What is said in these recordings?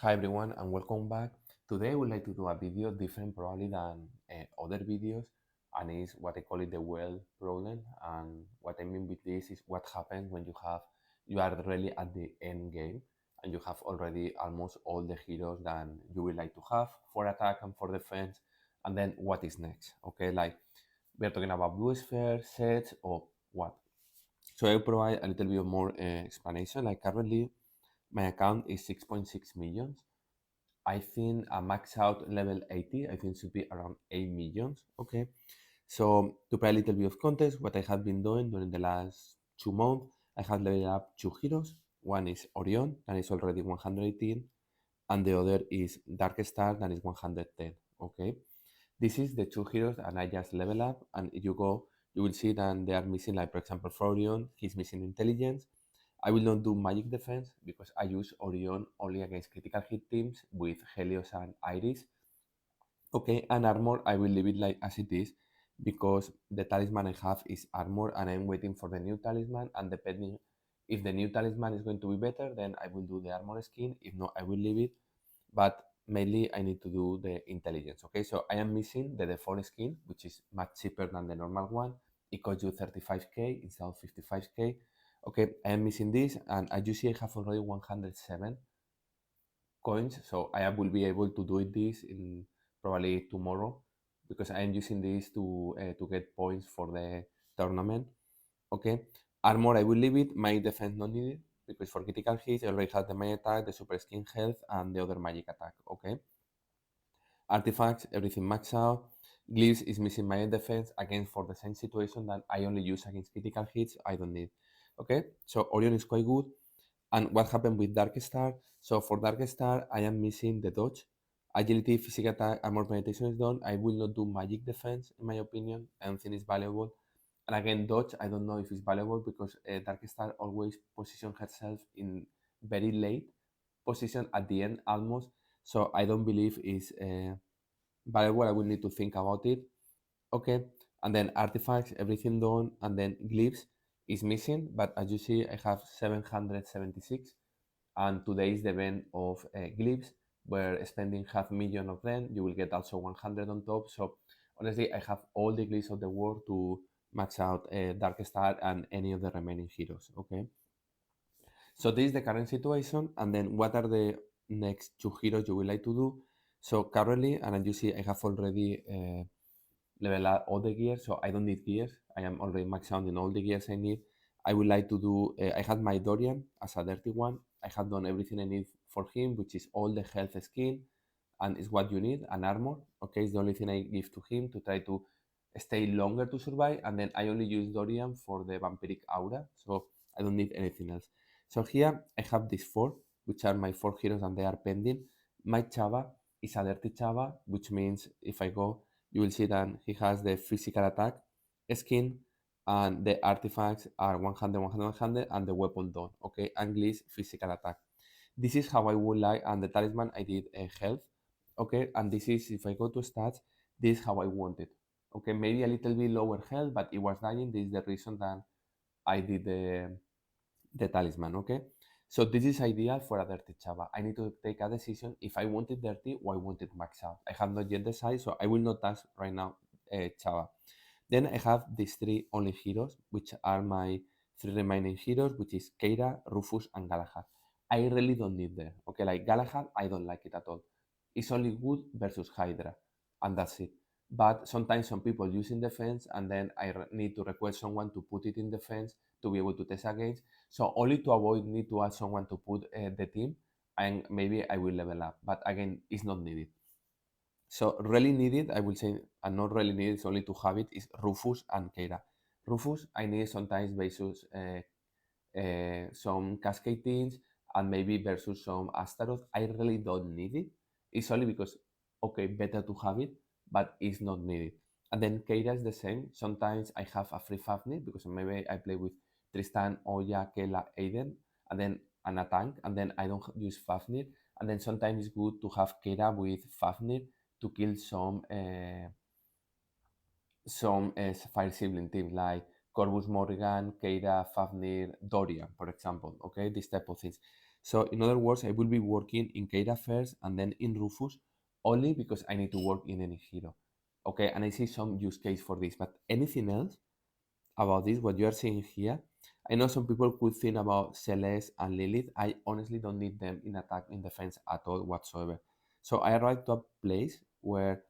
Hi everyone and welcome back. Today I would like to do a video different probably than other videos, and is what I call it the well problem. And what I mean with this is what happens when you are really at the end game and you have already almost all the heroes that you would like to have for attack and for defense, and then what is next? Okay, like we're talking about blue sphere sets or what. So I'll provide a little bit more explanation. Like currently my account is 6.6 million. I think a max out level 80, I think should be around 8 millions. Okay. So to provide a little bit of context, what I have been doing during the last 2 months, I have leveled up two heroes. One is Orion, that is already 118, and the other is Dark Star, that is 110. Okay. This is the two heroes, and I just level up, and if you go, you will see that they are missing, like for example, for Orion, he's missing intelligence. I will not do magic defense because I use Orion only against critical hit teams with Helios and Iris. Okay, and armor, I will leave it like as it is because the talisman I have is armor and I'm waiting for the new talisman. And depending if the new talisman is going to be better, then I will do the armor skin. If not, I will leave it. But mainly, I need to do the intelligence. Okay, so I am missing the default skin, which is much cheaper than the normal one. It costs you 35k instead of 55k. Okay, I am missing this, and as you see, I have already 107 coins, so I will be able to do this in probably tomorrow because I am using this to get points for the tournament. Okay, armor I will leave it. My defense not needed because for critical hits I already have the main attack, the super skin health, and the other magic attack. Okay, artifacts everything maxed out. Glyphs is missing my defense again for the same situation that I only use against critical hits. I don't need. Okay, so Orion is quite good. And what happened with Dark Star? So for Dark Star, I am missing the dodge. Agility, physical attack, armor penetration is done. I will not do magic defense, in my opinion. I don't think it's valuable. And again, dodge, I don't know if it's valuable because Dark Star always position herself in very late position at the end almost. So I don't believe it's valuable. I will need to think about it. Okay, and then artifacts, everything done, and then glyphs is missing. But as you see, I have 776, and today is the event of glyphs where spending half million of them you will get also 100 on top. So honestly, I have all the glyphs of the world to max out Dark Star and any of the remaining heroes. Okay, so this is the current situation, and then what are the next two heroes you would like to do? So currently, and as you see, I have already level up all the gears, so I don't need gears. I am already maxed out in all the gears I need. I would like to do, I had my Dorian as a dirty one. I have done everything I need for him, which is all the health skin, and is what you need, an armor. Okay, it's the only thing I give to him to try to stay longer to survive. And then I only use Dorian for the vampiric aura, so I don't need anything else. So here I have these four, which are my four heroes, and they are pending. My Chava is a dirty Chava, which means if I go, you will see that he has the physical attack skin, and the artifacts are 100, 100, 100, and the weapon done. Okay, Anglis physical attack. This is how I would like, and the talisman I did health. Okay, and this is if I go to stats, this is how I want it. Okay, maybe a little bit lower health, but it was dying. This is the reason that I did the talisman. Okay, so this is ideal for a dirty Chava. I need to take a decision if I want it dirty or I want it max out. I have not yet decided, so I will not touch right now Chava. Then I have these three only heroes, which are my three remaining heroes, which is Keira, Rufus, and Galahad. I really don't need them. Okay, like Galahad, I don't like it at all. It's only good versus Hydra, and that's it. But sometimes some people use in defense, and then need to request someone to put it in defense to be able to test against. So only to avoid need to ask someone to put the team, and maybe I will level up. But again, it's not needed. So really needed, I will say, and not really needed, it's only to have it, is Rufus and Keira. Rufus, I need sometimes versus some Cascade teams and maybe versus some Astaroth. I really don't need it. It's only because, okay, better to have it, but it's not needed. And then Keira is the same. Sometimes I have a free Fafnir because maybe I play with Tristan, Oya, Kela, Aiden, and then and a tank, and then I don't use Fafnir. And then sometimes it's good to have Keira with Fafnir to kill some fire sibling teams like Corvus Morrigan, Keira, Fafnir, Dorian, for example. Okay, this type of things. So in other words, I will be working in Keira first and then in Rufus only because I need to work in any hero. Okay, and I see some use case for this, but anything else about this, what you are seeing here, I know some people could think about Celeste and Lilith. I honestly don't need them in attack, in defense at all whatsoever. So I arrived to a place where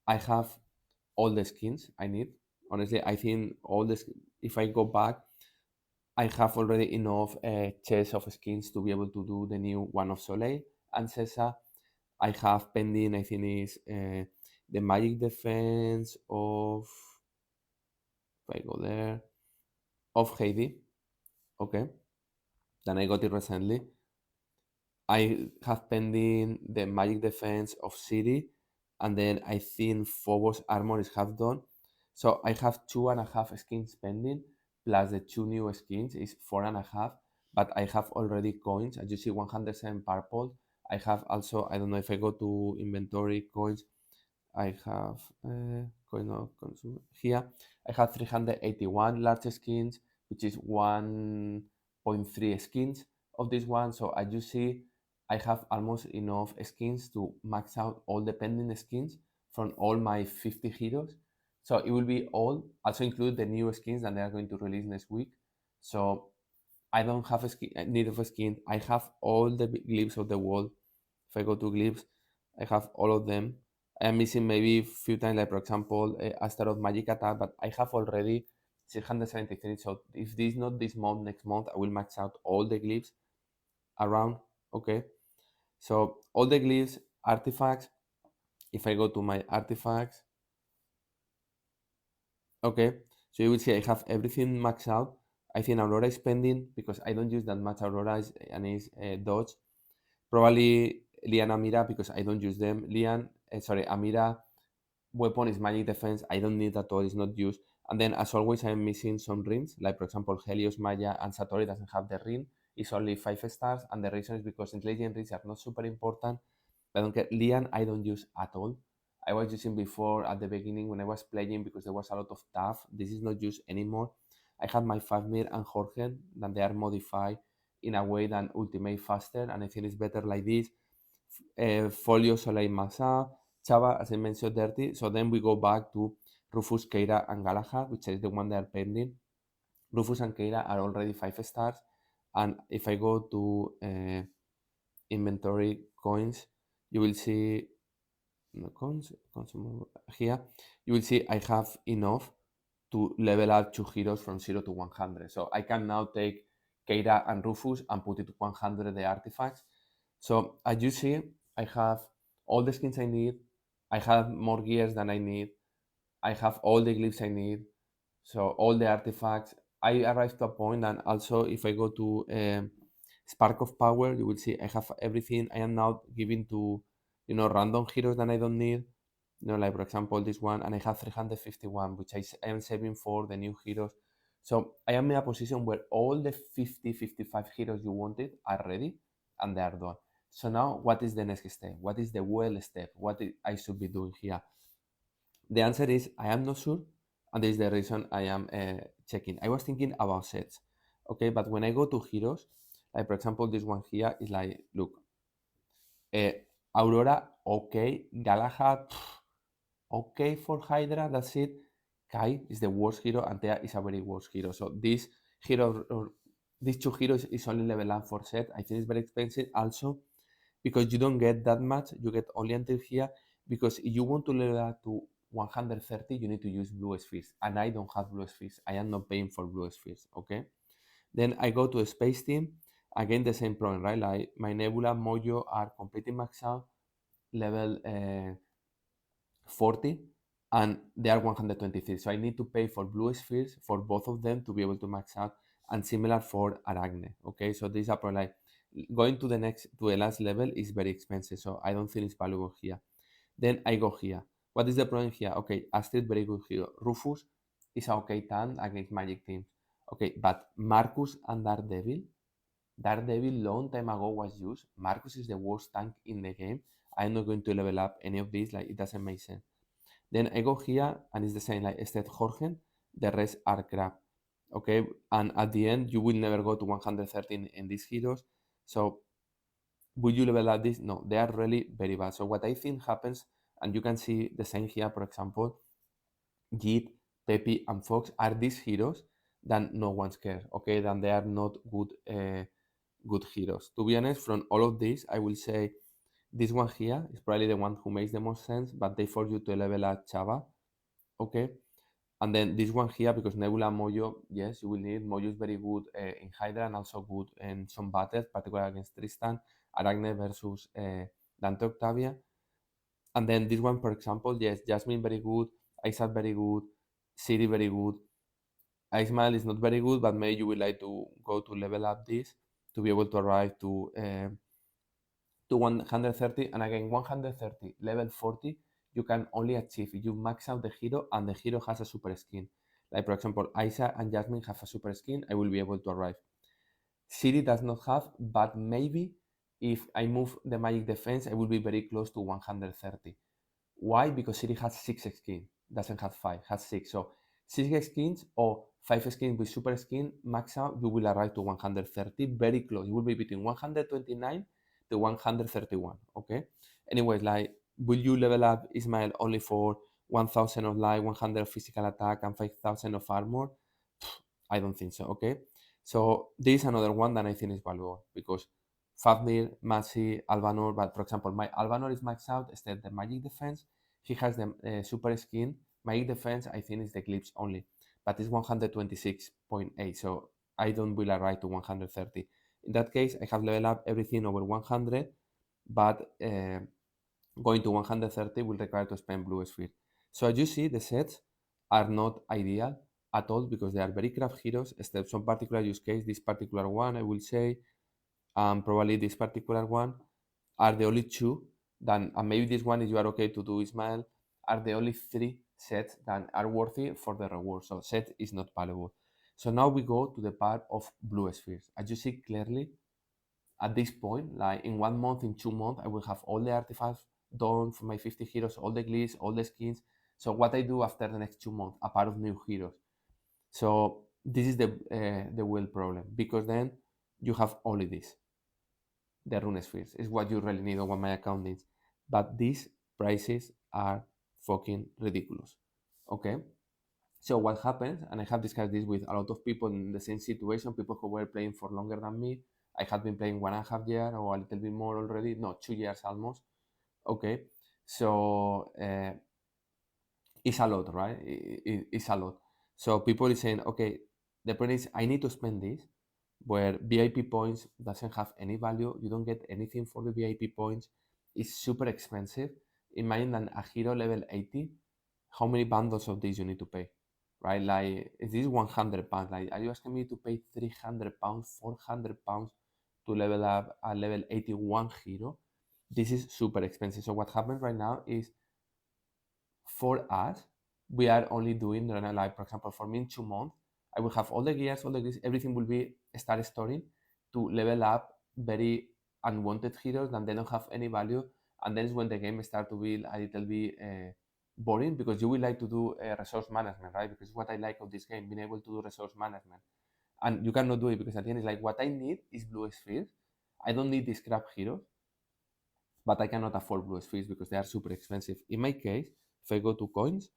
I have all the skins I need. Honestly, I think if I go back, I have already enough chests of skins to be able to do the new one of Soleil and Cesa. I have pending, I think, is the magic defense of, if I go there, of Heidi. Okay, then I got it recently. I have pending the magic defense of City, and then I think Phobos armor is half done. So I have 2.5 skins pending, plus the 2 new skins is 4.5. But I have already coins. As you see, 107 purple. I have also, I don't know if I go to inventory coins, I have coin of consumer here. I have 381 large skins, which is 1.3 skins of this one. So as you see, I have almost enough skins to max out all the pending skins from all my 50 heroes. So it will be all, also include the new skins that they are going to release next week. So I don't have a skin, need of a skin. I have all the glyphs of the wall. If I go to glyphs, I have all of them. I am missing maybe a few times, like for example, Astaroth Magic Attack, but I have already 673. So if this not this month, next month, I will max out all the glyphs around. Okay. So all the glyphs, artifacts. If I go to my artifacts, okay. So you will see I have everything maxed out. I think Aurora is pending because I don't use that much Aurora and is dodge. Probably Lian Amira because I don't use them. Amira weapon is magic defense. I don't need at all. It's not used. And then as always, I'm missing some rings. Like for example, Helios, Maya, and Satori doesn't have the ring. It's only 5 stars, and the reason is because intelligent rings are not super important. I don't care. Lian, I don't use at all. I was using before at the beginning when I was playing because there was a lot of tough. This is not used anymore. I have my Favmir and Jorge, that they are modified in a way that ultimate faster, and I think it's better like this. Folio Soleil Massa, Chava, as I mentioned, dirty. So then we go back to Rufus, Keira, and Galahad, which is the one that are pending. Rufus and Keira are already 5 stars. And if I go to inventory coins, you will see no coins, here, you will see I have enough to level up 2 heroes from 0 to 100. So I can now take Keira and Rufus and put it to 100 the artifacts. So as you see, I have all the skins I need. I have more gears than I need. I have all the glyphs I need. So all the artifacts. I arrived to a point, and also if I go to Spark of Power, you will see I have everything. I am now giving to random heroes that I don't need. Like for example this one, and I have 351, which I am saving for the new heroes. So I am in a position where all the 55 heroes you wanted are ready and they are done. So now what is the next step? What is the well step? I should be doing here? The answer is I am not sure, and this is the reason I am checking. I was thinking about sets, okay, but when I go to heroes, like for example this one here is like, look, uh, Aurora, okay, Galahad, okay for Hydra, that's it. Kai is the worst hero, and Thea is a very worst hero. So this hero, or these 2 heroes, is only level up for set. I think it's very expensive. Also, because you don't get that much, you get only until here. Because if you want to level up to 130, you need to use blue spheres, and I don't have blue spheres. I am not paying for blue spheres. Okay. Then I go to a space team. Again, the same problem, right? Like my Nebula, Mojo are completely maxed out, level 40, and they are 123. So I need to pay for blue spheres for both of them to be able to max out, and similar for Arachne. Okay, so these are probably like going to the last level is very expensive. So I don't think it's valuable here. Then I go here. What is the problem here? Okay, Astrid, very good hero. Rufus is a okay tank against magic teams. Okay, but Marcus and Daredevil long time ago was used. Marcus is the worst tank in the game. I'm not going to level up any of these, like it doesn't make sense. Then I go here and it's the same, like instead Jorgen, the rest are crap. Okay, and at the end you will never go to 113 in these heroes. So would you level up this? No, they are really very bad. So what I think happens, and you can see the same here, for example, Jeep, Peppy, and Fox are these heroes that no one cares. Okay, then they are not good heroes. To be honest, from all of these, I will say this one here is probably the one who makes the most sense, but they force you to level up Chava. Okay, and then this one here, because Nebula and Mojo, yes, you will need. Mojo is very good in Hydra and also good in some battles, particularly against Tristan, Arachne versus Dante Octavia. And then this one, for example, yes, Jasmine very good, Isaac very good, Siri very good. Ismail is not very good, but maybe you would like to go to level up this to be able to arrive to 130. And again, 130, level 40, you can only achieve if you max out the hero and the hero has a super skin. Like, for example, Isa and Jasmine have a super skin, I will be able to arrive. Siri does not have, but maybe if I move the magic defense, I will be very close to 130. Why? Because Siri has 6 skins, doesn't have 5, has 6. So 6 skins or 5 skins with super skin, max out, you will arrive to 130, very close. You will be between 129 to 131, okay? Anyways, like, will you level up Ismail only for 1000 of life, 100 of physical attack, and 5000 of armor? I don't think so, okay? So this is another one that I think is valuable because Fafnir, Masi, Albanor, but for example, my Albanor is maxed out, instead the magic defense, he has the super skin. Magic defense, I think, is the eclipse only, but it's 126.8, so I don't will arrive to 130. In that case, I have leveled up everything over 100, but going to 130 will require to spend blue sphere. So as you see, the sets are not ideal at all because they are very craft heroes, except some particular use case. This particular one, I will say, probably this particular one are the only two that, and maybe this one, if you are okay to do Ismail, are the only 3 sets that are worthy for the reward. So set is not valuable. So now we go to the part of blue spheres. As you see clearly, at this point, like in 1 month, in 2 months, I will have all the artifacts done for my 50 heroes, all the glitches, all the skins. So what I do after the next 2 months, a part of new heroes. So this is the wheel problem, because then you have only this. The rune spheres is what you really need or what my account needs. But these prices are fucking ridiculous. Okay? So what happens, and I have discussed this with a lot of people in the same situation, people who were playing for longer than me. I had been playing 1.5 years or a little bit more already. No, 2 years almost. Okay. So it's a lot, right? It's a lot. So people is saying, okay, the point is I need to spend this, where VIP points doesn't have any value. You don't get anything for the VIP points. It's super expensive. Imagine that a hero level 80, how many bundles of these you need to pay, right? Like, is this 100 pounds? Like, are you asking me to pay 300 pounds, 400 pounds to level up a level 81 hero? This is super expensive. So what happens right now is, for us, we are only doing, like, for example, for me in 2 months, I will have all the gears, all the gears, everything will be start storing to level up very unwanted heroes that they don't have any value. And then is when the game start to be a little bit boring, because you will like to do resource management, right? Because what I like of this game, being able to do resource management. And you cannot do it because at the end it's like, what I need is blue spheres. I don't need these crap heroes, but I cannot afford blue spheres because they are super expensive. In my case, if I go to coins,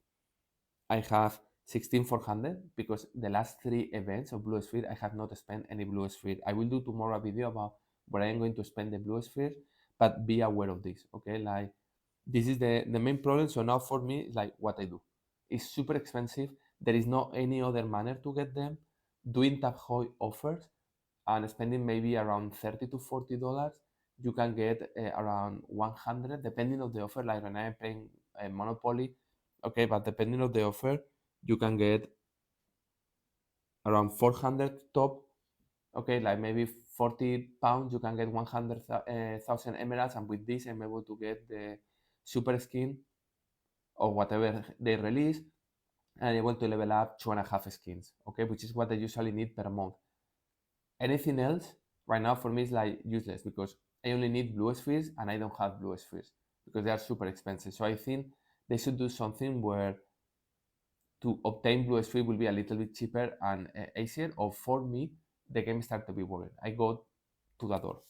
I have 16,400 because the last 3 events of blue sphere, I have not spent any blue sphere. I will do tomorrow a video about where I am going to spend the blue sphere, but be aware of this, okay? Like, this is the main problem. So now for me, like, what I do. It's super expensive. There is no any other manner to get them. Doing Tab Hoy offers and spending maybe around 30 to $40, you can get around 100, depending on the offer. Like when I'm playing Monopoly, okay, but depending on the offer, you can get around 400 top. Okay, like maybe 40 pounds, you can get 100,000 emeralds, and with this, I'm able to get the super skin or whatever they release, and I'm able to level up 2.5 skins, okay, which is what I usually need per month. Anything else right now for me is like useless because I only need blue spheres and I don't have blue spheres because they are super expensive. So I think they should do something where to obtain blue sphere will be a little bit cheaper and easier, or for me, the game start to be boring. I go to the door.